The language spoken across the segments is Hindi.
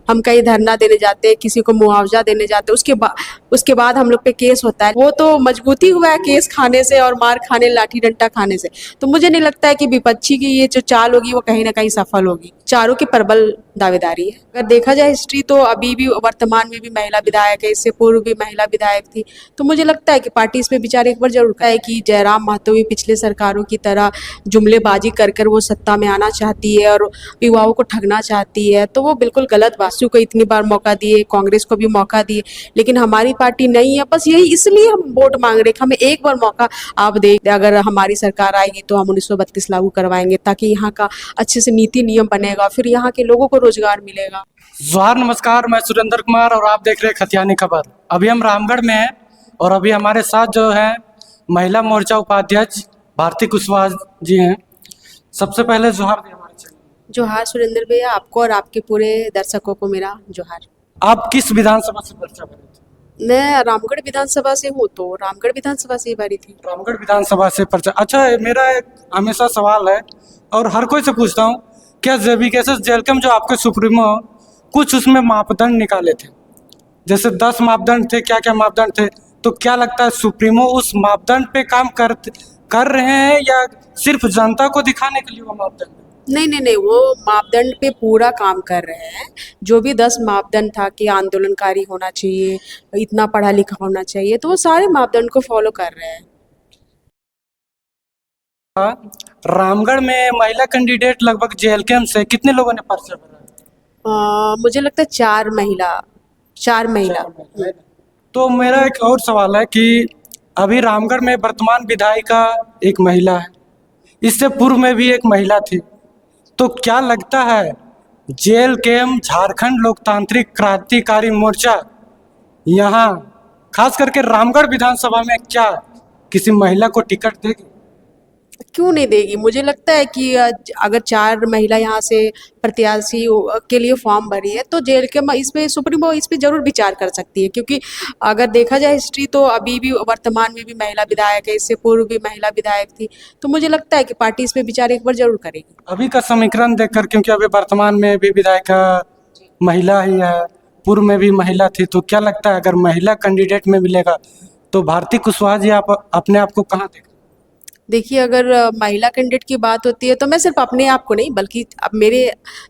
हम कहीं धरना देने जाते हैं, किसी को मुआवजा देने जाते हैं, उसके बाद हम लोग पे केस होता है। वो तो मजबूती हुआ है केस खाने से और मार खाने, लाठी डंडा खाने से। तो मुझे नहीं लगता है कि विपक्षी की ये जो चाल होगी वो कहीं ना कहीं सफल होगी। चारों की प्रबल दावेदारी है। अगर देखा जाए हिस्ट्री तो अभी भी वर्तमान में भी महिला विधायक है, इससे पूर्व भी महिला विधायक थी। तो मुझे लगता है कि पार्टी इस पे विचार एक बार जरूर है कि जयराम महतो भी पिछले सरकारों की तरह जुमलेबाजी कर कर वो सत्ता में आना चाहती है और युवाओं को ठगना चाहती है। तो वो बिल्कुल गलत बासु को इतनी बार मौका दिए, कांग्रेस को भी मौका दिए, लेकिन हमारी पार्टी नहीं है। बस यही इसलिए हम वोट मांग रहे हैं, हमें एक बार मौका आप दे। अगर हमारी सरकार आएगी तो हम 1932 लागू करवाएंगे, ताकि यहाँ का अच्छे से नीति नियम बनेगा, फिर यहाँ के लोगों को रोजगार मिलेगा। जोहार, नमस्कार। मैं सुरेंद्र कुमार और आप देख रहे हैं खतियानी खबर। अभी हम रामगढ़ में हैं और अभी हमारे साथ जो है महिला मोर्चा उपाध्यक्ष भारती कुशवाहा जी हैं। सबसे पहले जोहार दें हमारे चैनल। जोहार सुरेंद्र भैया, आपको और आपके पूरे दर्शकों को मेरा जोहार। आप किस विधानसभा से पर्चा भरे थे? मैं रामगढ़ विधानसभा से हूँ, तो रामगढ़ विधानसभा से ही भरी थी। रामगढ़ विधानसभा से पर्चा। अच्छा, मेरा एक हमेशा सवाल है और हर कोई से पूछता हूँ, क्या जेबीकेएस जेलकम जो आपके सुप्रीमो, कुछ उसमें मापदंड निकाले थे? जैसे 10 मापदंड थे, क्या क्या मापदंड थे? तो क्या लगता है सुप्रीमो उस मापदंड पे काम कर रहे हैं या सिर्फ जनता को दिखाने के लिए वो मापदंड? नहीं, वो मापदंड पे पूरा काम कर रहे हैं। जो भी 10 मापदंड था कि आंदोलनकारी होना चाहिए, इतना पढ़ा लिखा होना चाहिए, तो वो सारे मापदंड को फॉलो कर रहे हैं। रामगढ़ में महिला कैंडिडेट लगभग जेएलकेएम से कितने लोगों ने पर्चा भरा? मुझे लगता है 4 महिला। तो मेरा एक और सवाल है कि अभी रामगढ़ में वर्तमान विधायिका एक महिला है, इससे पूर्व में भी एक महिला थी। तो क्या लगता है जेएलकेएम झारखंड लोकतांत्रिक क्रांतिकारी मोर्चा यहाँ खास करके रामगढ़ विधानसभा में क्या किसी महिला को टिकट देगी? क्यों नहीं देगी? मुझे लगता है कि अगर 4 महिला यहाँ से प्रत्याशी के लिए फॉर्म भरी है तो जेल के इस पे सुप्रीमो इस पे जरूर विचार कर सकती है, क्योंकि अगर देखा जाए हिस्ट्री तो अभी भी वर्तमान में भी महिला विधायक है, इससे पूर्व भी महिला विधायक थी। तो मुझे लगता है कि पार्टी इस पे विचार एक बार जरूर करेगी। अभी का समीकरण देखकर, क्योंकि अभी वर्तमान में भी विधायिका महिला ही है, पूर्व में भी महिला थी, तो क्या लगता है अगर महिला कैंडिडेट में मिलेगा तो भारती कुशवाहा जी आप अपने आप को कहाँ देखें? देखिए, अगर महिला कैंडिडेट की बात होती है तो मैं सिर्फ अपने आप को नहीं, बल्कि अब मेरे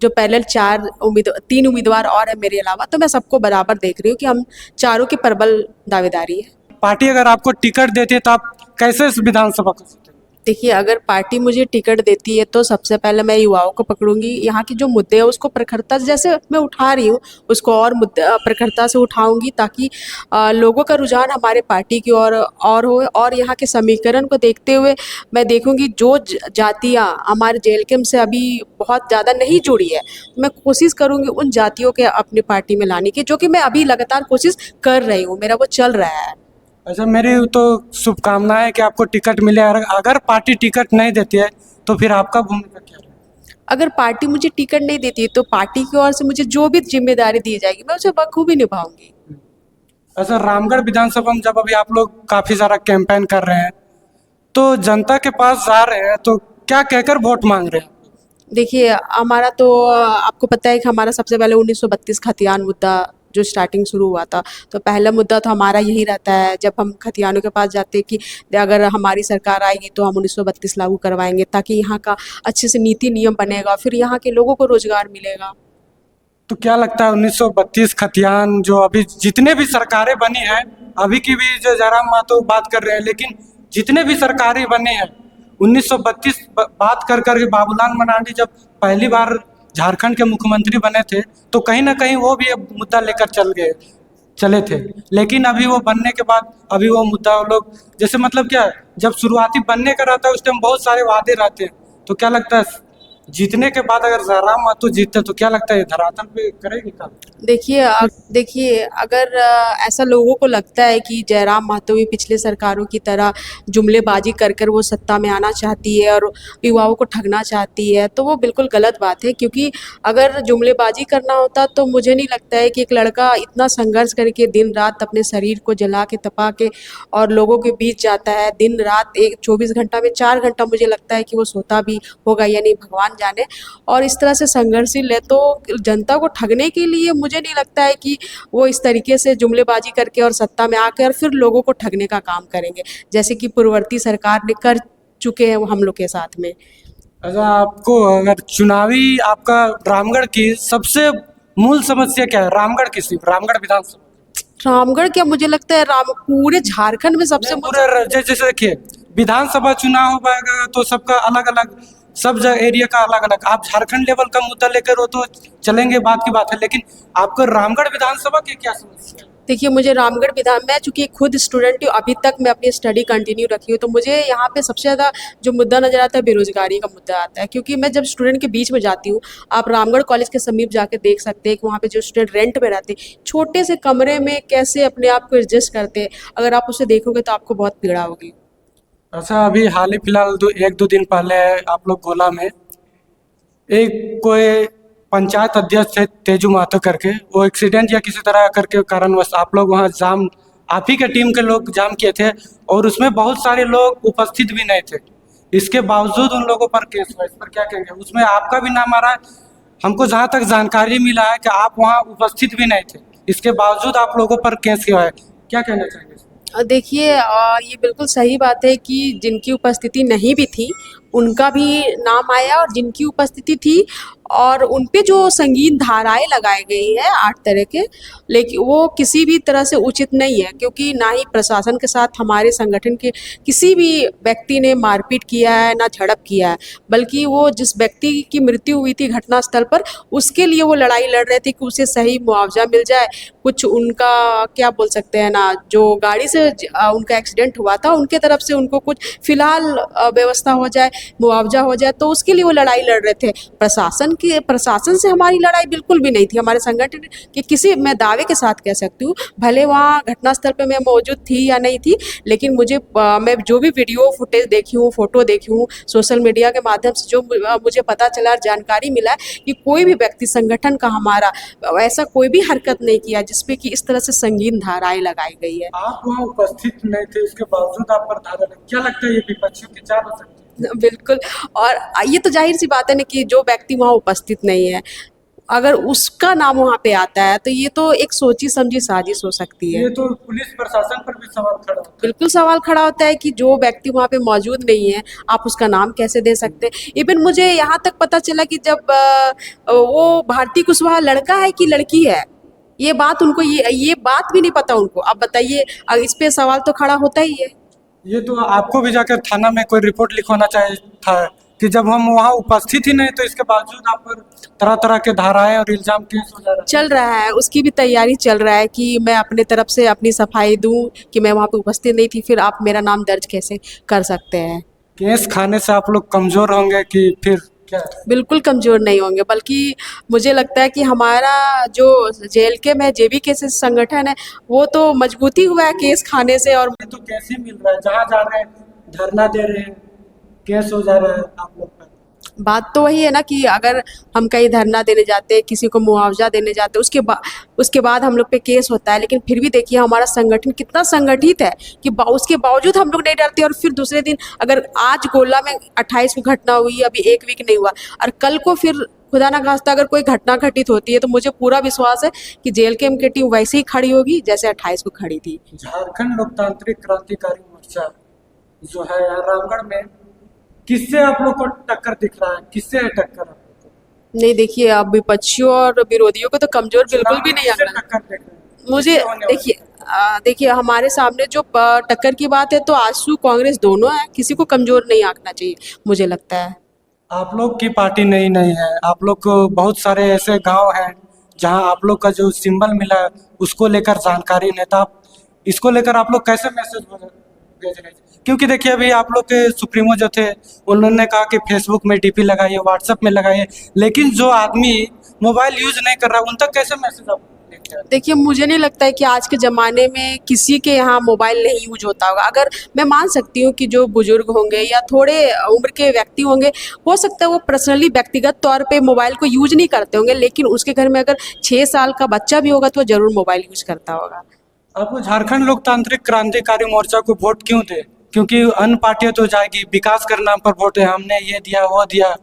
जो पैरेलल 3 उम्मीदवार और है मेरे अलावा, तो मैं सबको बराबर देख रही हूँ कि हम चारों की प्रबल दावेदारी है। पार्टी अगर आपको टिकट देती है तो आप कैसे इस विधानसभा को जीतेंगे? देखिए, अगर पार्टी मुझे टिकट देती है तो सबसे पहले मैं युवाओं को पकड़ूंगी। यहाँ की जो मुद्दे हैं उसको प्रखरता से, जैसे मैं उठा रही हूँ, उसको और मुद्दे प्रखरता से उठाऊंगी, ताकि लोगों का रुझान हमारे पार्टी की और हो। और यहाँ के समीकरण को देखते हुए मैं देखूंगी जो जातियाँ हमारे जेएलकेएम से अभी बहुत ज़्यादा नहीं जुड़ी है, मैं कोशिश करूंगी उन जातियों के अपनी पार्टी में लाने की, जो कि मैं अभी लगातार कोशिश कर रही हूँ, मेरा वो चल रहा है। अच्छा, मेरी तो शुभकामनाएं है कि आपको टिकट मिले। और अगर पार्टी टिकट नहीं देती है तो फिर आपका भूमिका क्या है? अगर पार्टी मुझे टिकट नहीं देती है तो पार्टी की ओर से मुझे जो भी जिम्मेदारी दी जाएगी मैं उसे बखूबी निभाऊंगी। अच्छा, रामगढ़ विधानसभा में जब अभी आप लोग काफ़ी सारा कैंपेन कर रहे हैं तो जनता के पास जा रहे हैं, तो क्या कहकर वोट मांग रहे हैं? देखिए, हमारा तो आपको पता है कि हमारा सबसे पहले 1932 खतियान मुद्दा जो स्टार्टिंग शुरू हुआ था, तो पहला मुद्दा तो हमारा यही रहता है जब हम खतियानों के पास जाते हैं कि अगर हमारी सरकार आएगी तो हम 1932 लागू करवाएंगे, ताकि यहाँ का अच्छे से नीति नियम बनेगा, फिर यहाँ के लोगों को रोजगार मिलेगा। तो क्या लगता है 1932 खतियान जो अभी जितने भी सरकारें बनी हैं, अभी की भी जो जयराम महतो बात कर रहे हैं, लेकिन जितने भी सरकारें बने हैं 1932 बात कर के बाबूलाल मरांडी जब पहली बार झारखंड के मुख्यमंत्री बने थे तो कहीं ना कहीं वो भी मुद्दा लेकर चले थे। लेकिन अभी वो बनने के बाद अभी वो मुद्दा वो लोग जैसे मतलब क्या है, जब शुरुआती बनने का रहता है उस टाइम बहुत सारे वादे रहते हैं। तो क्या लगता है जीतने के बाद अगर जयराम महतो जीतते तो क्या लगता है धरातल पे करेगी काम? देखिए, अगर ऐसा लोगों को लगता है कि जयराम महतो भी पिछले सरकारों की तरह जुमलेबाजी कर कर वो सत्ता में आना चाहती है और युवाओं को ठगना चाहती है, तो वो बिल्कुल गलत बात है। क्योंकि अगर जुमलेबाजी करना होता तो मुझे नहीं लगता है कि एक लड़का इतना संघर्ष करके दिन रात अपने शरीर को जला के तपा के और लोगों के बीच जाता है, दिन रात 24 घंटा में 4 घंटा मुझे लगता है कि वो सोता भी होगा या नहीं, भगवान जान जाने और इस तरह से संघर्षशील है, तो जनता को ठगने के लिए मुझे नहीं लगता है कि वो इस तरीके से जुमलेबाजी करके और सत्ता में आकर फिर लोगों को ठगने का काम करेंगे, जैसे कि पूर्ववर्ती सरकार ने कर चुके हैं वो हम लोग के साथ में। अच्छा, आपको अगर चुनावी आपका रामगढ़ की सबसे मूल समस्या क्या है? रामगढ़ की, सिर्फ रामगढ़ विधानसभा, रामगढ़ क्या, मुझे लगता है राम पूरे झारखंड में सबसे पूरे जैसे देखिए विधानसभा चुनाव हो पाएगा तो सबका अलग अलग, सब एरिया का अलग अलग, आप झारखंड लेवल का मुद्दा लेकर हो तो चलेंगे, बात की बात है, लेकिन आपको रामगढ़ विधानसभा की क्या समस्या है? देखिए, मुझे रामगढ़ विधान, मैं चूंकि खुद स्टूडेंट हूँ, अभी तक मैं अपनी स्टडी कंटिन्यू रखी हूँ, तो मुझे यहाँ पे सबसे ज़्यादा जो मुद्दा नज़र आता है बेरोजगारी का मुद्दा आता है, क्योंकि मैं जब स्टूडेंट के बीच में जाती हूँ, आप रामगढ़ कॉलेज के समीप जाके देख सकते हैं कि वहाँ पे जो स्टूडेंट रेंट पे रहते हैं, छोटे से कमरे में कैसे अपने आप को एडजस्ट करते हैं, अगर आप उसे देखोगे तो आपको बहुत पीड़ा होगी। अच्छा, अभी हाल ही फिलहाल एक दो दिन पहले आप लोग गोला में एक कोई पंचायत अध्यक्ष थे तेजू महतो करके, वो एक्सीडेंट या किसी तरह करके कारणवश आप लोग वहाँ जाम, आप ही के टीम के लोग जाम किए थे और उसमें बहुत सारे लोग उपस्थित भी नहीं थे, इसके बावजूद उन लोगों पर केस हुआ, इस पर क्या कहेंगे? उसमें आपका भी नाम आ रहा है, हमको जहाँ तक जानकारी मिला है कि आप वहाँ उपस्थित भी नहीं थे, इसके बावजूद आप लोगों पर केस हुआ है, क्या कहना चाहेंगे? देखिए, ये बिल्कुल सही बात है कि जिनकी उपस्थिति नहीं भी थी उनका भी नाम आया, और जिनकी उपस्थिति थी और उन पे जो संगीन धाराएं लगाई गई है 8 तरह के, लेकिन वो किसी भी तरह से उचित नहीं है, क्योंकि ना ही प्रशासन के साथ हमारे संगठन के किसी भी व्यक्ति ने मारपीट किया है, ना झड़प किया है, बल्कि वो जिस व्यक्ति की मृत्यु हुई थी घटनास्थल पर, उसके लिए वो लड़ाई लड़ रहे थे कि उसे सही मुआवजा मिल जाए, कुछ उनका क्या बोल सकते हैं ना, जो गाड़ी से उनका एक्सीडेंट हुआ था उनके तरफ से उनको कुछ फिलहाल व्यवस्था हो जाए, मुआवजा हो जाए, तो उसके लिए वो लड़ाई लड़ रहे थे। प्रशासन से हमारी लड़ाई बिल्कुल भी नहीं थी, हमारे संगठन के किसी, मैं दावे के साथ कह सकती हूँ, भले वहाँ घटनास्थल पे मैं मौजूद थी या नहीं थी, लेकिन मैं जो भी वीडियो फुटेज देखी हूँ, फोटो देखी हूँ, सोशल मीडिया के माध्यम से जो मुझे पता चला, जानकारी मिला है कि कोई भी व्यक्ति संगठन का हमारा ऐसा कोई भी हरकत नहीं किया जिसपे कि इस तरह से संगीन धाराएं लगाई गई है। आप वहाँ उपस्थित नहीं थे, उसके बावजूद आप पर धारा लगी, क्या लगता है ये विपक्षियों की चाल हो सकती है? बिल्कुल, और ये तो जाहिर सी बात है ना कि जो व्यक्ति वहाँ उपस्थित नहीं है, अगर उसका नाम वहाँ पे आता है तो ये तो एक सोची समझी साजिश हो सकती है। ये तो पुलिस प्रशासन पर भी सवाल खड़ा होता है। बिल्कुल सवाल खड़ा होता है कि जो व्यक्ति वहाँ पे मौजूद नहीं है, आप उसका नाम कैसे दे सकते हैं। इवन मुझे यहाँ तक पता चला कि जब वो भारती कुशवाहा लड़का है कि लड़की है, ये बात उनको, ये बात भी नहीं पता उनको। अब बताइए, इस पे सवाल तो खड़ा होता ही है। ये तो आपको भी जाकर थाना में कोई रिपोर्ट लिखवाना चाहिए था कि जब हम वहाँ उपस्थित ही नहीं तो इसके बावजूद आप पर तरह तरह के धाराएं और इल्जाम केस हो जा रहा है। चल रहा है, उसकी भी तैयारी चल रहा है कि मैं अपने तरफ से अपनी सफाई दूं कि मैं वहाँ पे उपस्थित नहीं थी, फिर आप मेरा नाम दर्ज कैसे कर सकते हैं। केस खाने से आप लोग कमजोर होंगे कि फिर क्या? बिल्कुल कमजोर नहीं होंगे, बल्कि मुझे लगता है कि हमारा जो JLK में JBK से संगठन है वो तो मजबूती हुआ है केस खाने से। और ये तो कैसे मिल रहा है, जहाँ जा रहे हैं धरना दे रहे हैं, केस हो जा रहा है आप लोग पर। बात तो वही है ना कि अगर हम कहीं धरना देने जाते हैं, किसी को मुआवजा देने जाते हैं, उसके बाद हम लोग पे केस होता है, लेकिन फिर भी देखिए हमारा संगठन कितना संगठित है कि उसके बावजूद हम लोग नहीं डरते। और फिर दूसरे दिन, अगर आज गोला में 28 को घटना हुई, अभी 1 वीक नहीं हुआ, और कल को फिर खुदा ना खास्ता अगर कोई घटना घटित होती है, तो मुझे पूरा विश्वास है कि JLK की टीम वैसे ही खड़ी होगी जैसे 28 को खड़ी थी। झारखंड लोकतांत्रिक क्रांतिकारी मोर्चा जो है यहाँ रामगढ़ में, किससे आप लोग को टक्कर दिख रहा है? किससे है टक्कर आप लोग को? नहीं, देखिए, अब विपक्षियों और विरोधियों को तो कमजोर बिल्कुल भी नहीं किससे आना टक्कर देख रहे हैं? मुझे। किससे होने वाली है? देखिए हमारे सामने जो टक्कर की बात है, तो आजसू कांग्रेस दोनों है, किसी को कमजोर नहीं आंकना चाहिए मुझे लगता है। आप लोग की पार्टी नहीं नहीं है, आप लोग को बहुत सारे ऐसे गांव हैं जहां आप लोग का जो सिंबल मिला है उसको लेकर जानकारी नहीं था। इसको लेकर आप लोग कैसे मैसेज भेज रहे थे? क्योंकि देखिए अभी आप लोग के सुप्रीमो जो थे उन्होंने कहा कि फेसबुक में DP लगाइए, व्हाट्सएप में लगाइए, लेकिन जो आदमी मोबाइल यूज नहीं कर रहा उन तक कैसे मैसेज आप लेके आए? देखिए, मुझे नहीं लगता है कि आज के ज़माने में किसी के यहाँ मोबाइल नहीं यूज होता होगा। अगर मैं मान सकती हूँ कि जो बुजुर्ग होंगे या थोड़े उम्र के व्यक्ति होंगे, हो सकता है वो पर्सनली व्यक्तिगत तौर पे मोबाइल को यूज नहीं करते होंगे, लेकिन उसके घर में अगर 6 साल का बच्चा भी होगा तो वो ज़रूर मोबाइल यूज करता होगा। आप झारखंड लोकतांत्रिक क्रांतिकारी मोर्चा को वोट क्यों थे? क्योंकि अन्य पार्टियां तो जाएगी विकास के नाम पर वोट है, हमने ये दिया वो दिया,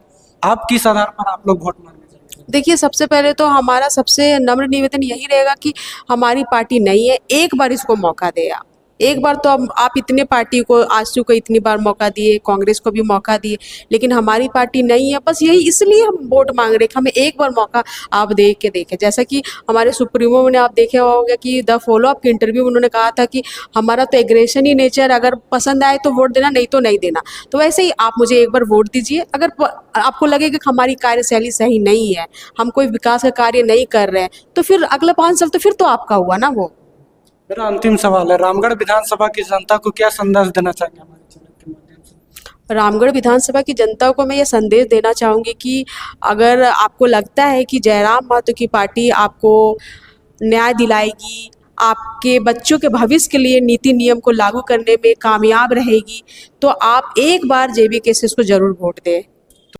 आप किस आधार पर आप लोग वोट मांगने जाएंगे? देखिए, सबसे पहले तो हमारा सबसे नम्र निवेदन यही रहेगा कि हमारी पार्टी नई है, एक बार इसको मौका दें आप। एक बार तो अब आप इतने पार्टी को, आजसू को इतनी बार मौका दिए, कांग्रेस को भी मौका दिए, लेकिन हमारी पार्टी नहीं है। बस यही इसलिए हम वोट मांग रहे हैं कि हमें एक बार मौका आप दे के देखें। जैसा कि हमारे सुप्रीमो ने आप देखे होगा कि द फॉलो अप के इंटरव्यू में उन्होंने कहा था कि हमारा तो एग्रेशन ही नेचर, अगर पसंद आए तो वोट देना, नहीं तो नहीं देना। तो वैसे ही आप मुझे एक बार वोट दीजिए। अगर आपको लगे कि हमारी कार्यशैली सही नहीं है, हम कोई विकास का कार्य नहीं कर रहे हैं, तो फिर अगला 5 साल तो फिर तो आपका हुआ ना वो। मेरा अंतिम सवाल है, रामगढ़ विधानसभा की जनता को क्या संदेश देना चाहेंगे हमारे चैनल के माध्यम से? रामगढ़ विधानसभा की जनता को मैं ये संदेश देना चाहूँगी कि अगर आपको लगता है कि जयराम महतो की पार्टी आपको न्याय दिलाएगी, आपके बच्चों के भविष्य के लिए नीति नियम को लागू करने में कामयाब रहेगी, तो आप एक बार JB केसेस को ज़रूर वोट दें।